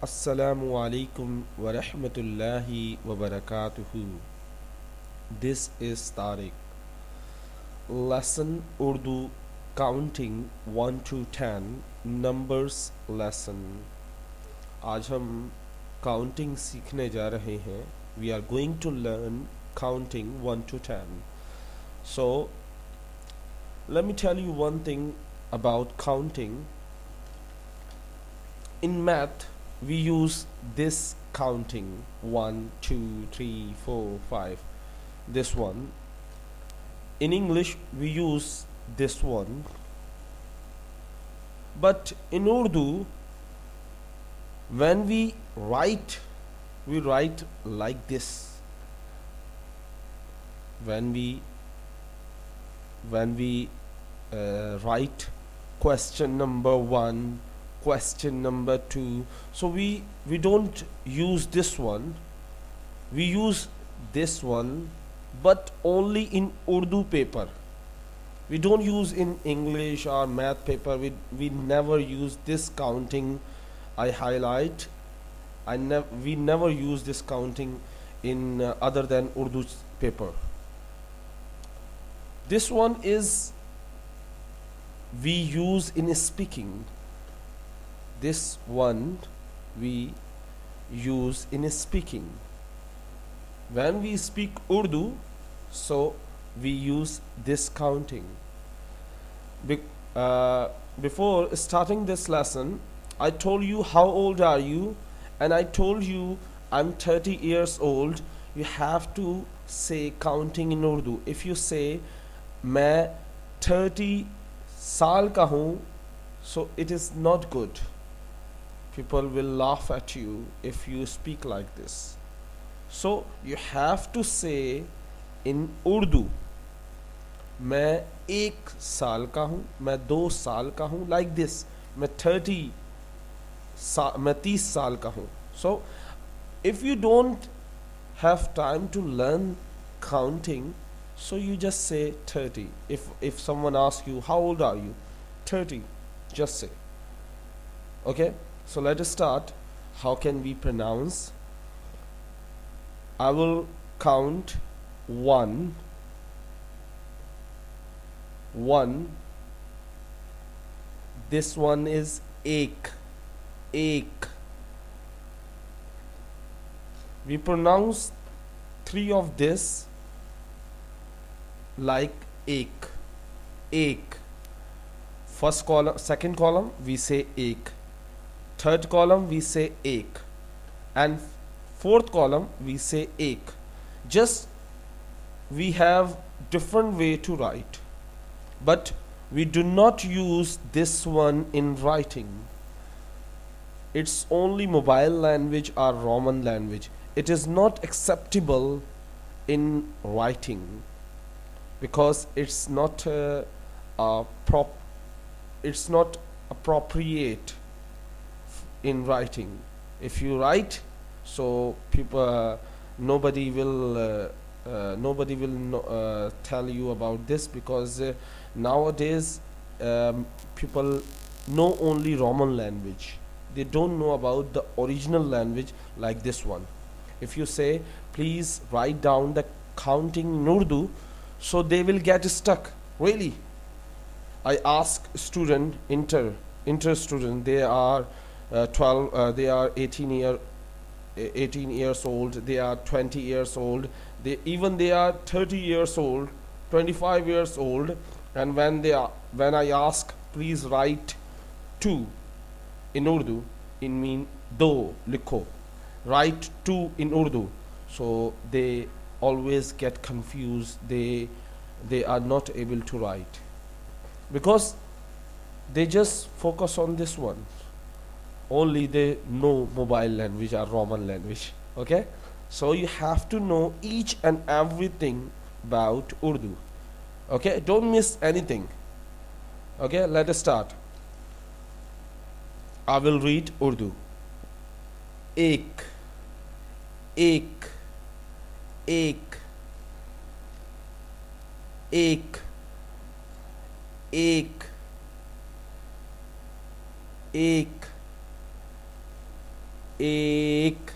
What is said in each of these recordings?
Assalamu alaikum wa rahmatullahi wa barakatuhu. This is Tariq. Lesson Urdu Counting 1 to 10 Numbers Lesson. आज हम counting सीखने जा रहे हैं. We are going to learn counting 1 to 10. So, let me tell you one thing about counting. In math, we use this counting 1 2 3 4 5, this one. In English we use this one, but in Urdu when we write like this. When we write question number 1, question number 2, so we don't use this one. We use this one, but only in Urdu paper. We don't use in English or math paper. We never use this counting. I highlight, we never use this counting in other than Urdu paper. This one is we use in speaking. This one we use in speaking. When we speak Urdu, so we use this counting. Before starting this lesson, I told you how old are you, and I told you I'm 30 years old. You have to say counting in Urdu. If you say मैं 30 साल का हूँ, so it is not good. People will laugh at you if you speak like this. So you have to say in Urdu, मैं 1 साल का हूँ, मैं 2 साल का हूँ, like this. मैं 30 साल का हूँ. So if you don't have time to learn counting, so you just say 30. If someone asks you how old are you, 30, just say. Okay, so let us start. How can we pronounce? I will count 1. This one is ek. We pronounce 3 of this like ek. First column, second column we say ek. Third column we say ek, and fourth column we say ek. Just we have different way to write, but we do not use this one in writing. It's only mobile language or Roman language. It is not acceptable in writing because it's not it's not appropriate in writing. If you write, so people nobody will tell you about this, because nowadays people know only Roman language. They don't know about the original language like this one. If you say please write down the counting in Urdu, so they will get stuck. Really, I ask student, inter student, they are they are 18 years old, they are 20 years old, they are 30 years old, 25 years old, and when I ask please write 2 in Urdu, in mean do likho, write 2 in Urdu, so they always get confused. They are not able to write because they just focus on this one. Only they know mobile language or Roman language. Okay, so you have to know each and everything about Urdu. Okay, don't miss anything. Okay, let us start. I will read Urdu. Ek, ek, ek, ek, ek, ek, Ek.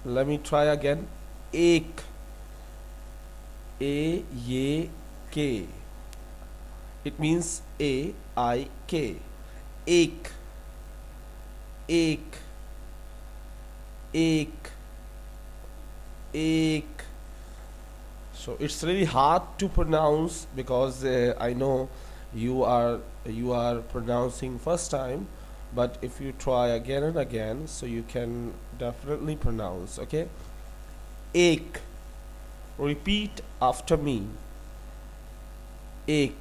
Let me try again. Ek. A-Y-K. It means A-I-K. Ek. Ek. Ek. Ek. So it's really hard to pronounce because I know you are pronouncing first time, but if you try again and again, so you can definitely pronounce. Okay, ek. Repeat after me. Ek.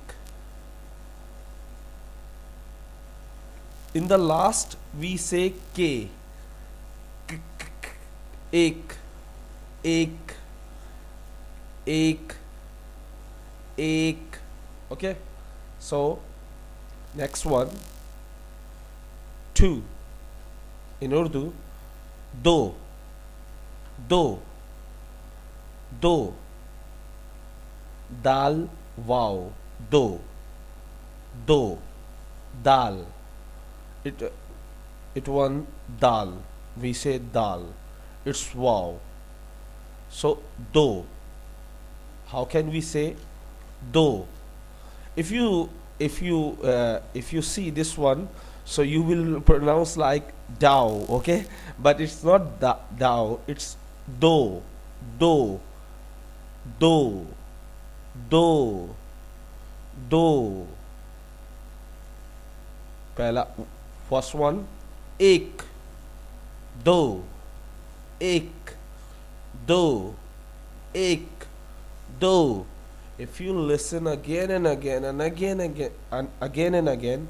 In the last we say k. Ek. Ek. Ek. Ek. Okay, so next one, two. In Urdu, do. Do. Do. Dal, wow. Do. Do. Dal. It one dal. We say dal. It's wow. So do. How can we say do? If you see this one, so you will pronounce like dow. Okay, but it's not dow. It's do. Do. Do. Do. Do. Pehla, first one, ek. Do. Ek. Do. Ek. Do. If you listen again and again and again and again,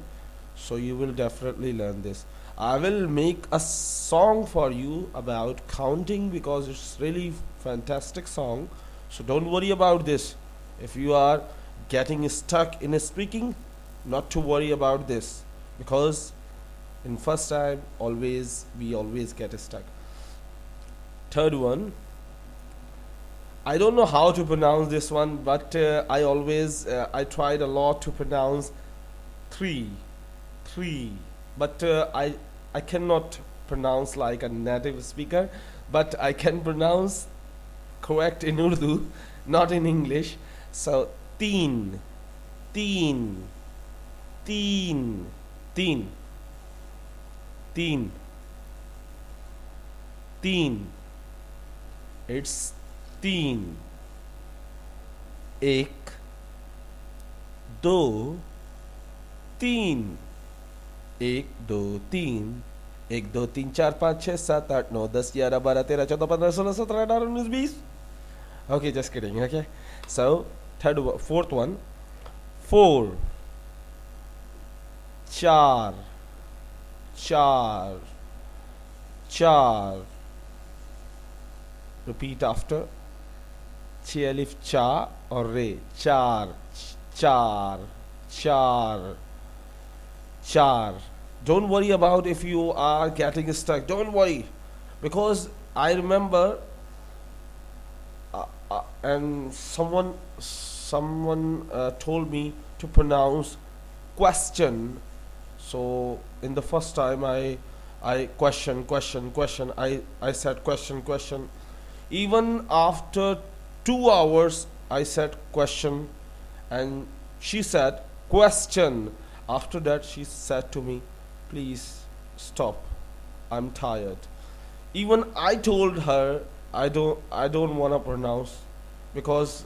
so you will definitely learn this. I will make a song for you about counting because it's really fantastic song. So don't worry about this. If you are getting stuck in speaking, not to worry about this, because in first time we always get stuck. Third one, I don't know how to pronounce this one, but I tried a lot to pronounce three, but I cannot pronounce like a native speaker, but I can pronounce correct in Urdu, not in English. So teen, teen, teen, teen, teen, teen. It's teen. एक, दो, तीन. एक, दो, तीन. एक, दो, तीन, चार, पाँच, छः, सात, आठ, नौ, 10, 11, 12, 13, 14, 15, 16, 17, 18, 19, 20. Okay, just kidding. Okay, so fourth one, four, चार, चार, चार. Repeat after. Ch alif cha or re. Char, char, char, char. Don't worry about if you are getting stuck. Don't worry, because I remember, and someone told me to pronounce question. So in the first time I question. I said question. Even after 2 hours, I said question, and she said question. After that, she said to me, please stop, I'm tired. Even I told her I don't want to pronounce because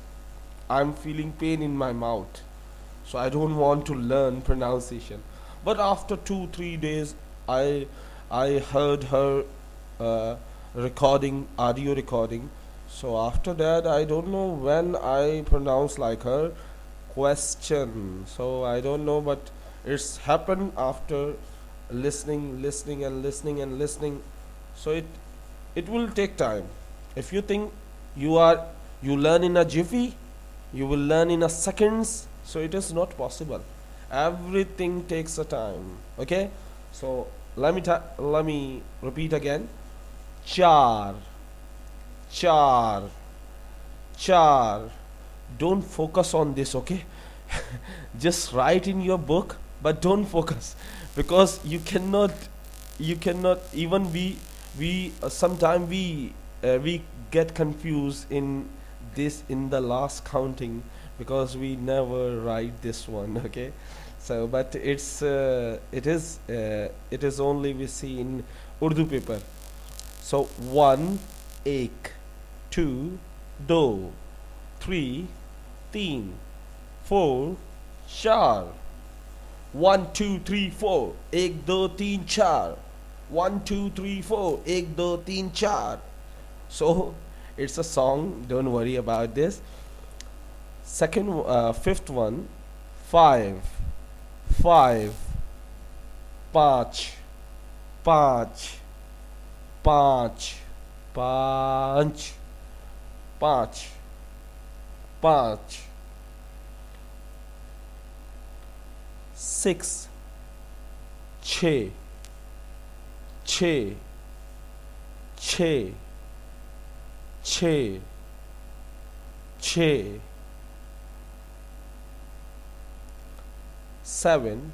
I'm feeling pain in my mouth, so I don't want to learn pronunciation. But after 2-3 days, I heard her audio recording. So after that, I don't know when I pronounce like her question. So I don't know, but it's happened after listening. So it will take time. If you think you learn in a jiffy, you will learn in a seconds. So it is not possible. Everything takes a time. Okay. So let me repeat again. Char, char, char. Don't focus on this, okay? Just write in your book, but don't focus, because you cannot even we sometime we get confused in this in the last counting, because we never write this one. Okay, so but it is only we see in Urdu paper. So one, ek, two, do, three, teen, four, char. One, two, three, four. एक दो तीन चार. One, two, three, four. एक दो तीन चार. So it's a song. Don't worry about this. Fifth one. Five. Five. पाँच. पाँच. पाँच. पाँच. पाँच. पाँच. Six. छः. छः. छः. छः. छः. Seven.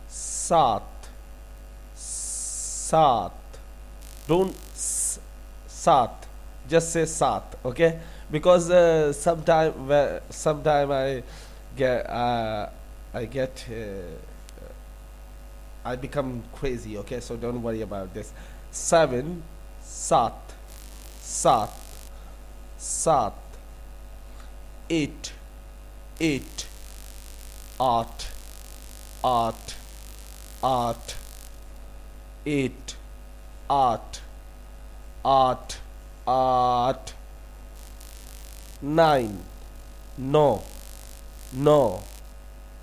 सात. सात. Don't सात. Just say सात. Okay? Because sometime I get I become crazy. Okay, so don't worry about this. Seven. Sat. Sat. Sat. Eight. Eight. Art. Art. Art. Eight. Art. Art. Art. Nine. No. No.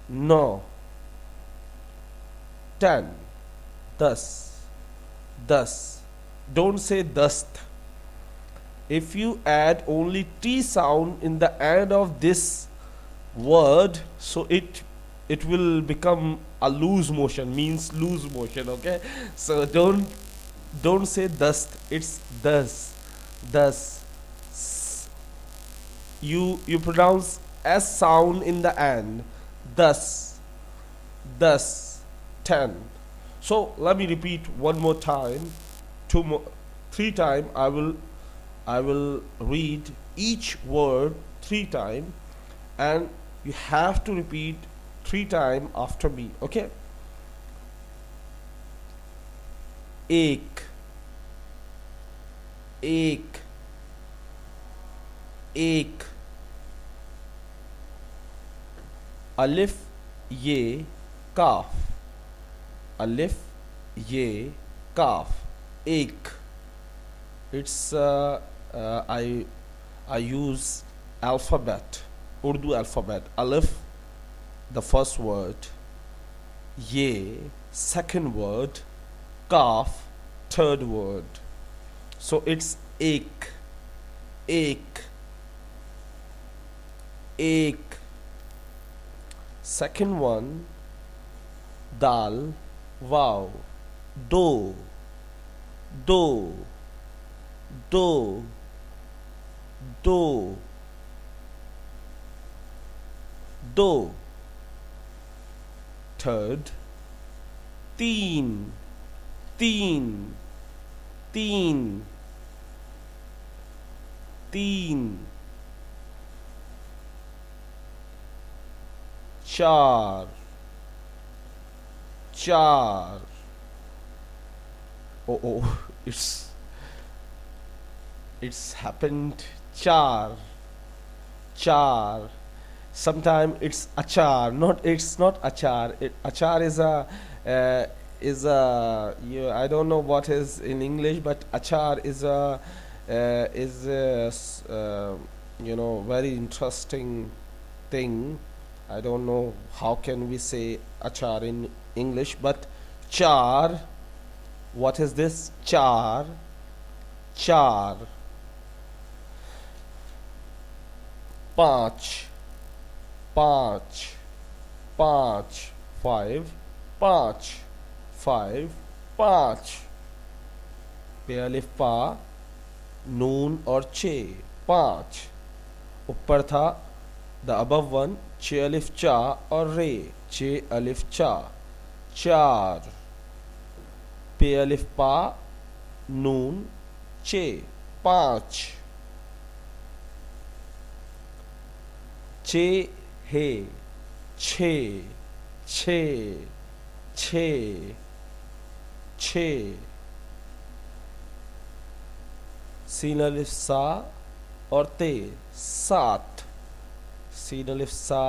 No. 10. Thus. Thus. Don't say dust. If you add only T sound in the end of this word, so it will become a loose motion, means loose motion. Okay, so don't say dust, it's thus. Thus. You pronounce S sound in the end. Thus. Thus. 10. So let me repeat one more time, three times. I will read each word 3 times, and you have to repeat 3 times after me. Okay? Ek. Ek. Ek. Alif, ye, kaf. Alif, ye, kaf. Ek. It's I use alphabet, Urdu alphabet. Alif, the first word. Ye, second word. Kaf, third word. So it's ek. Ek. Ek. Second one. Dal, wow. Do. Do. Do. Do. Do. Third. Teen. Teen. Teen. Teen. Char. Char. Oh, it's happened. Char. Char. Sometimes it's achar. It's not achar. Achar is a I don't know what is in English, but achar is very interesting thing. I don't know how can we say achar in English, but char. What is this? Char. Char. Panch. Panch. Panch. Five. Panch. Five. Panch. पे अलिफ पा नून और छे. पाँच. ऊपर था the above one, छे अलिफ चा और रे. छे अलिफ चा. चार, पे अलिफ पा नून चे, पाँच, चे हे, छे, छे, छे, छे, सीन अलिफ सा और ते, सात, सीन अलिफ सा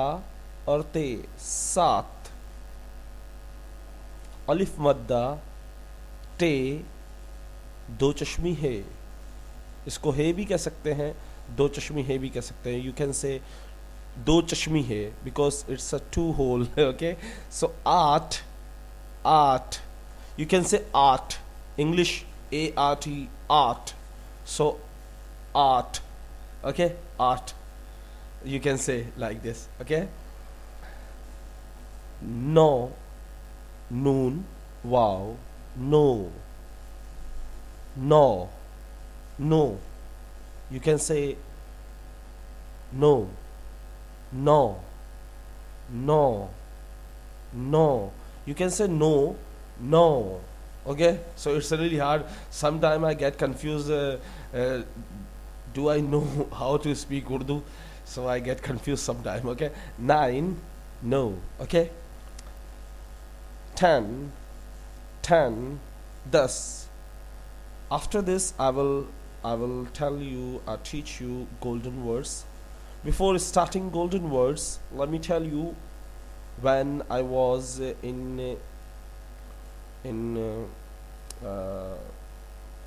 और ते, सात, अलिफ मद्दा टे, दो चश्मी है, इसको है भी कह सकते हैं, दो चश्मी है भी कह सकते हैं. यू कैन से दो चश्मी है because it's a two hole. Okay, so art, art, you can say art, English art, art, so art, okay, art, you can say like this. Okay, no, noon, wow, no, no, no, you can say no, no, no, no, you can say no, no. Okay, so it's really hard. Sometimes I get confused. Uh, do I know how to speak Urdu? So I get confused sometimes. Okay, nine, no. Okay, 10, 10, thus. After this, I will tell you, teach you golden words. Before starting golden words, let me tell you, when I was in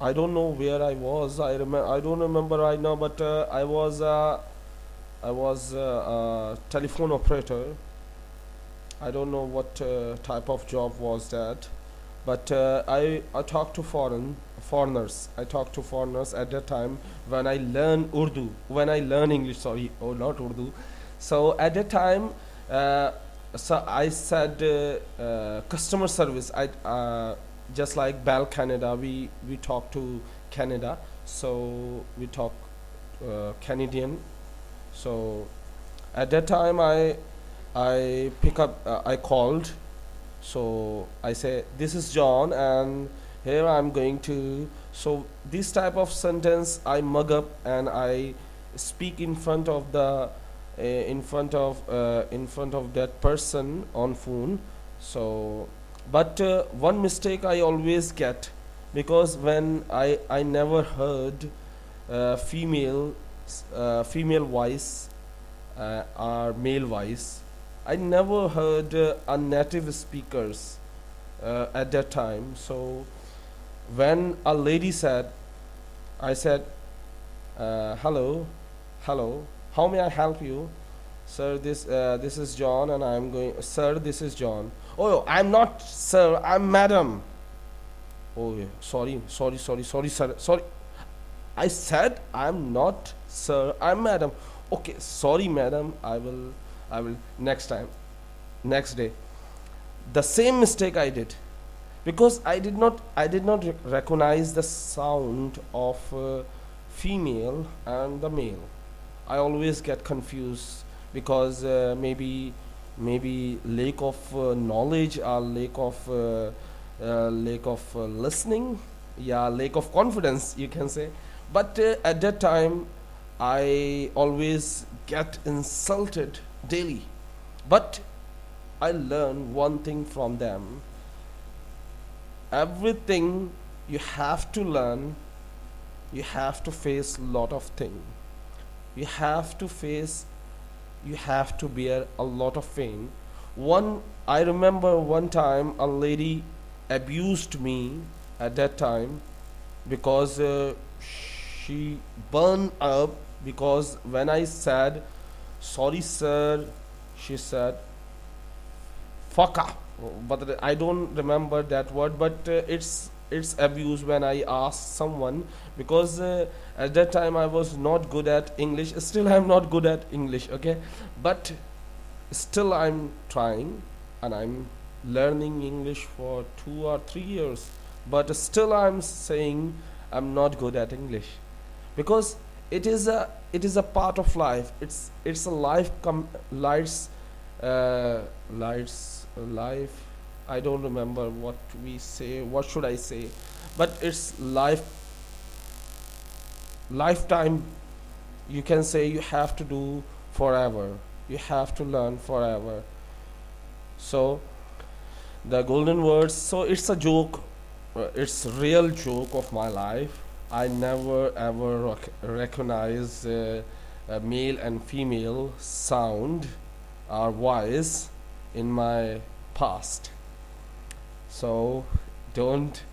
I don't know where I was. I don't remember right now, but I was a telephone operator. I don't know what type of job was that, but I talked to foreigners. I talked to foreigners at that time when I learn Urdu, when I learn English. Sorry, oh, not Urdu. So at that time, so I said customer service. I just like Bell Canada. We talk to Canada, so we talk Canadian. So at that time, I pick up. I called. So I say, this is John, and here I'm going to. So this type of sentence I mug up and I speak in front of the in front of that person on phone. So but one mistake I always get, because when I never heard female female voice or male voice. I never heard a native speakers at that time. So when a lady said, I said, hello, hello, how may I help you? Sir, this is John, and I'm going. Sir, this is John. Oh, I'm not sir. I'm madam. Oh, yeah. Sorry, sir. Sorry. I said I'm not sir. I'm madam. Okay, sorry, madam. I will next time, next day. The same mistake I did, because I did not recognize the sound of female and the male. I always get confused because maybe lack of knowledge, or lack of listening, yeah, lack of confidence, you can say. But at that time, I always get insulted daily. But I learn one thing from them: everything you have to learn, you have to face lot of things. You have to face, you have to bear a lot of pain. I remember one time a lady abused me at that time, because she burned up, because when I said sorry sir, she said fucker. But I don't remember that word, but it's abuse when I ask someone, because at that time I was not good at English. Still I'm not good at English, okay, but still I'm trying, and I'm learning English for 2 or 3 years, but still I'm saying I'm not good at English, because it is a part of life. It's a life life I don't remember what we say. What should I say? But it's lifetime. You can say you have to do forever. You have to learn forever. So the golden words. So it's a joke. It's real joke of my life. I never ever recognize a male and female sound or voice in my past. So don't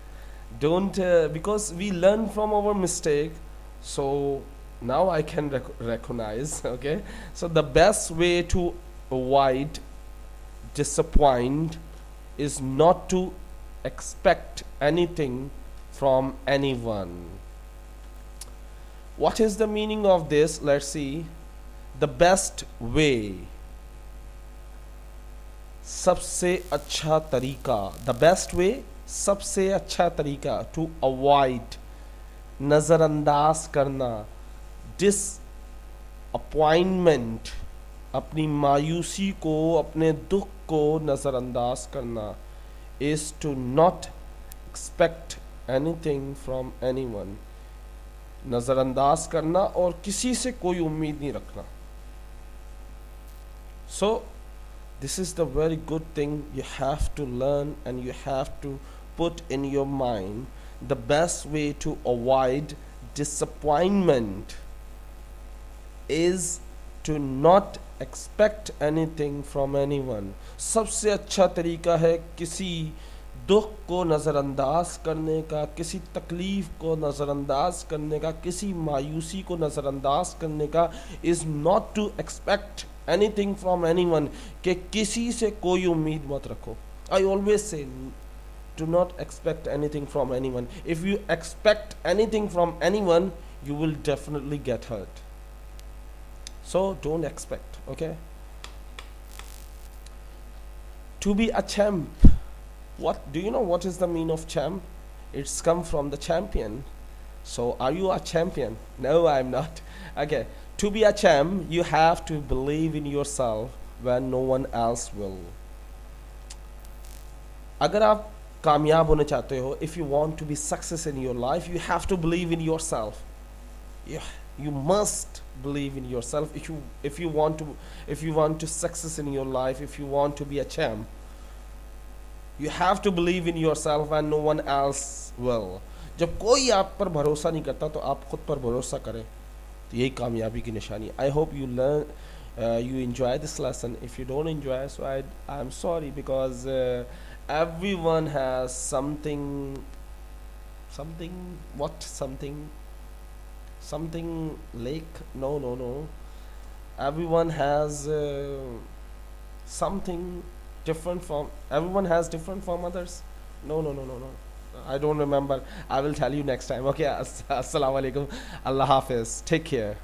because we learn from our mistake. So now I can recognize. Okay, so the best way to avoid disappoint is not to expect anything from anyone. What is the meaning of this? Let's see. The best way, सबसे अच्छा तरीका, the best way, सबसे अच्छा तरीका to avoid, नज़रअंदाज करना, dish appointment, अपनी मायूसी को, अपने दुख को नज़रअंदाज करना, is to not expect anything from anyone. नज़रअंदाज करना और किसी से कोई उम्मीद नहीं रखना. सो this is the very good thing you have to learn and you have to put in your mind. The best way to avoid disappointment is to not expect anything from anyone. सबसे अच्छा तरीका है किसी दुख को नज़रअंदाज करने का, किसी तकलीफ़ को नज़रअंदाज करने का, किसी मायूसी को नज़रअंदाज करने का, is not to expect anything from anyone. कि किसी से कोई उम्मीद मत रखो. I always say do not expect anything from anyone. If you expect anything from anyone, you will definitely get hurt. So don't expect. Okay, to be a champ. What do you know what is the meaning of champ? It's come from the champion. So are you a champion? No, I'm not. Okay, to be a champ, you have to believe in yourself when no one else will. अगर आप कामयाब होना चाहते हो, if you want to be success in your life, you have to believe in yourself. You must believe in yourself if you want to success in your life, if you want to be a champ. You have to believe in yourself and no one else will. जब कोई आप पर भरोसा नहीं करता तो आप खुद पर भरोसा करें, तो यही कामयाबी की निशानी. I hope you learn, you enjoy this lesson. If you don't enjoy, so I'm sorry, because everyone has something like, no, everyone has something different from, everyone has different from others. No, I don't remember. I will tell you next time. Okay, assalamu alaikum, Allah hafiz, take care.